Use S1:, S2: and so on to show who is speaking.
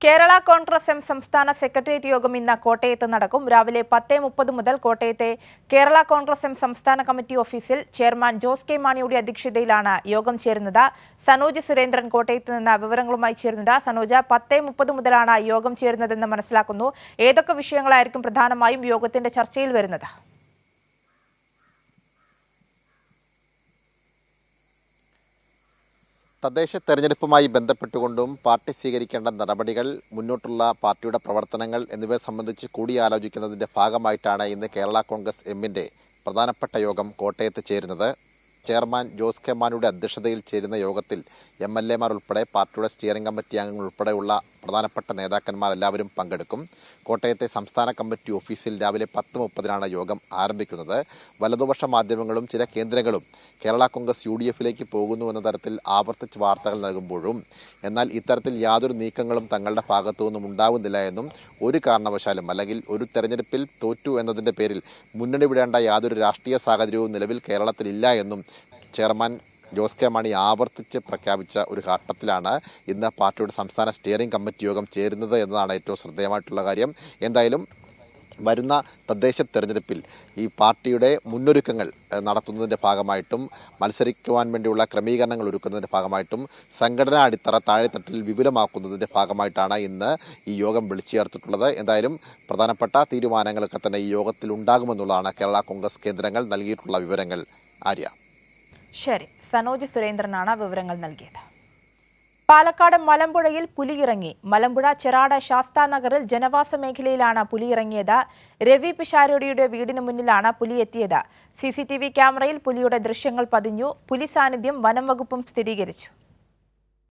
S1: Kerala Congress M സംസ്ഥാന secretariat യോഗം ഇന്ന് കോട്ടയത്ത് നടക്കും. രാവിലെ 10:30 മുതൽ കോട്ടയത്തെ കേരള കോൺഗ്രസ് എം സംസ്ഥാന കമ്മിറ്റി ഓഫീസിൽ ചെയർമാൻ ജോസ് കെ മാണിയുടെ അധ്യക്ഷതയിലാണ് യോഗം ചേരുന്നത്. സനോജ് സുരേന്ദ്രൻ കോട്ടയത്ത് നിന്ന് വിവരങ്ങളുമായി ചേരുന്നുണ്ട്. സനോജ്, 10:30 മുതലാണ് യോഗം ചേരുന്നതെന്ന് മനസ്സിലാക്കുന്നു. ഏതൊക്കെ വിഷയങ്ങളായിരിക്കും പ്രധാനമായും യോഗത്തിന്റെ ചർച്ചയിൽ വരുന്നത്?
S2: തദ്ദേശ തെരഞ്ഞെടുപ്പുമായി ബന്ധപ്പെട്ടുകൊണ്ടും പാർട്ടി സ്വീകരിക്കേണ്ട നടപടികൾ, മുന്നോട്ടുള്ള പാർട്ടിയുടെ പ്രവർത്തനങ്ങൾ എന്നിവയെ സംബന്ധിച്ച് കൂടിയാലോചിക്കുന്നതിൻ്റെ ഭാഗമായിട്ടാണ് ഇന്ന് കേരള കോൺഗ്രസ് എമ്മിൻ്റെ പ്രധാനപ്പെട്ട യോഗം കോട്ടയത്ത് ചേരുന്നത്. ചെയർമാൻ ജോസ് കെ മാണിയുടെ അധ്യക്ഷതയിൽ ചേരുന്ന യോഗത്തിൽ MLA-മാർ ഉൾപ്പെടെ പാർട്ടിയുടെ സ്റ്റിയറിംഗ് കമ്മിറ്റി അംഗങ്ങൾ ഉൾപ്പെടെയുള്ള പ്രധാനപ്പെട്ട നേതാക്കന്മാർ എല്ലാവരും പങ്കെടുക്കും. കോട്ടയത്തെ സംസ്ഥാന കമ്മിറ്റി ഓഫീസിൽ രാവിലെ 10:30 യോഗം ആരംഭിക്കുന്നത്. വലതുപക്ഷ മാധ്യമങ്ങളും ചില കേന്ദ്രങ്ങളും കേരള കോൺഗ്രസ് UDF-ലേക്ക് പോകുന്നു എന്ന തരത്തിൽ ആവർത്തിച്ച് വാർത്തകൾ നൽകുമ്പോഴും എന്നാൽ ഇത്തരത്തിൽ യാതൊരു നീക്കങ്ങളും തങ്ങളുടെ ഭാഗത്തു നിന്നും ഉണ്ടാകുന്നില്ല എന്നും ഒരു കാരണവശാലും അല്ലെങ്കിൽ ഒരു തെരഞ്ഞെടുപ്പിൽ തോറ്റു എന്നതിൻ്റെ പേരിൽ മുന്നണി വിടേണ്ട യാതൊരു രാഷ്ട്രീയ സാഹചര്യവും നിലവിൽ കേരളത്തിലില്ല എന്നും ചെയർമാൻ ജോസ് കെ മാണി ആവർത്തിച്ച് പ്രഖ്യാപിച്ച ഒരു ഘട്ടത്തിലാണ് ഇന്ന് പാർട്ടിയുടെ സംസ്ഥാന സ്റ്റിയറിംഗ് കമ്മിറ്റി യോഗം ചേരുന്നത് എന്നതാണ് ഏറ്റവും ശ്രദ്ധേയമായിട്ടുള്ള കാര്യം. എന്തായാലും വരുന്ന തദ്ദേശ തെരഞ്ഞെടുപ്പിൽ ഈ പാർട്ടിയുടെ മുന്നൊരുക്കങ്ങൾ നടത്തുന്നതിൻ്റെ ഭാഗമായിട്ടും മത്സരിക്കുവാൻ വേണ്ടിയുള്ള ക്രമീകരണങ്ങൾ ഒരുക്കുന്നതിൻ്റെ ഭാഗമായിട്ടും സംഘടനാ അടിത്തറ താഴെത്തട്ടിൽ വിപുലമാക്കുന്നതിൻ്റെ ഭാഗമായിട്ടാണ് ഇന്ന് ഈ യോഗം വിളിച്ചു ചേർത്തിട്ടുള്ളത്. എന്തായാലും പ്രധാനപ്പെട്ട തീരുമാനങ്ങളൊക്കെ തന്നെ ഈ യോഗത്തിൽ ഉണ്ടാകുമെന്നുള്ളതാണ് കേരള കോൺഗ്രസ് കേന്ദ്രങ്ങൾ നൽകിയിട്ടുള്ള വിവരങ്ങൾ. ആര്യ.
S1: ശരി, സനോജ് സുരേന്ദ്രനാണ് വിവരങ്ങൾ നൽകിയത്. പാലക്കാട് മലമ്പുഴയിൽ പുലിയിറങ്ങി. മലമ്പുഴ ചെറാട് ശാസ്താനഗറിൽ ജനവാസ മേഖലയിലാണ് പുലിയിറങ്ങിയത്. രവി പിഷാരടിയുടെ വീടിന് മുന്നിലാണ് പുലി എത്തിയത്. CCTV ക്യാമറയിൽ പുലിയുടെ ദൃശ്യങ്ങൾ പതിഞ്ഞു. പുലി സാന്നിധ്യം വനം വകുപ്പും സ്ഥിരീകരിച്ചു.